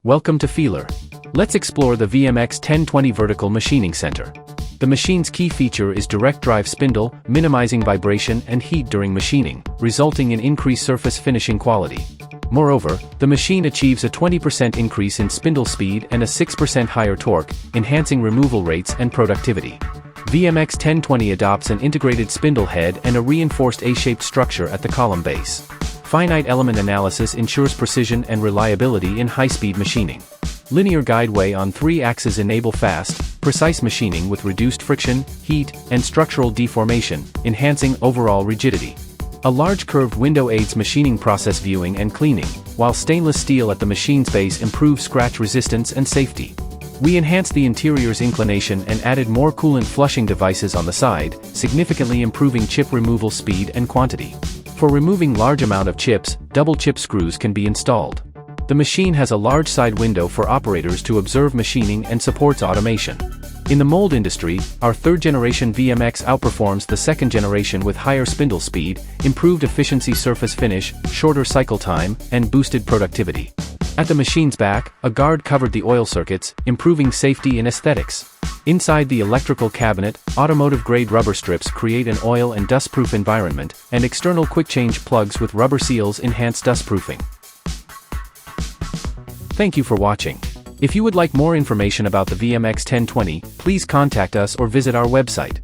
Welcome to FEELER. Let's explore the VMX-1020 Vertical Machining Center. The machine's key feature is direct drive spindle, minimizing vibration and heat during machining, resulting in increased surface finishing quality. Moreover, the machine achieves a 20% increase in spindle speed and a 6% higher torque, enhancing removal rates and productivity. VMX-1020 adopts an integrated spindle head and a reinforced A-shaped structure at the column base. Finite element analysis ensures precision and reliability in high-speed machining. Linear guideway on 3 axes enable fast, precise machining with reduced friction, heat, and structural deformation, enhancing overall rigidity. A large curved window aids machining process viewing and cleaning, while stainless steel at the machine's base improves scratch resistance and safety. We enhanced the interior's inclination and added more coolant flushing devices on the side, significantly improving chip removal speed and quantity. For removing large amount of chips, double chip screws can be installed. The machine has a large side window for operators to observe machining and supports automation. In the mold industry, our 3rd generation VMX outperforms the 2nd generation with higher spindle speed, improved efficiency surface finish, shorter cycle time, and boosted productivity. At the machine's back, a guard covered the oil circuits, improving safety and aesthetics. Inside the electrical cabinet, automotive-grade rubber strips create an oil and dust-proof environment, and external quick-change plugs with rubber seals enhance dust-proofing. Thank you for watching. If you would like more information about the VMX-1020, please contact us or visit our website.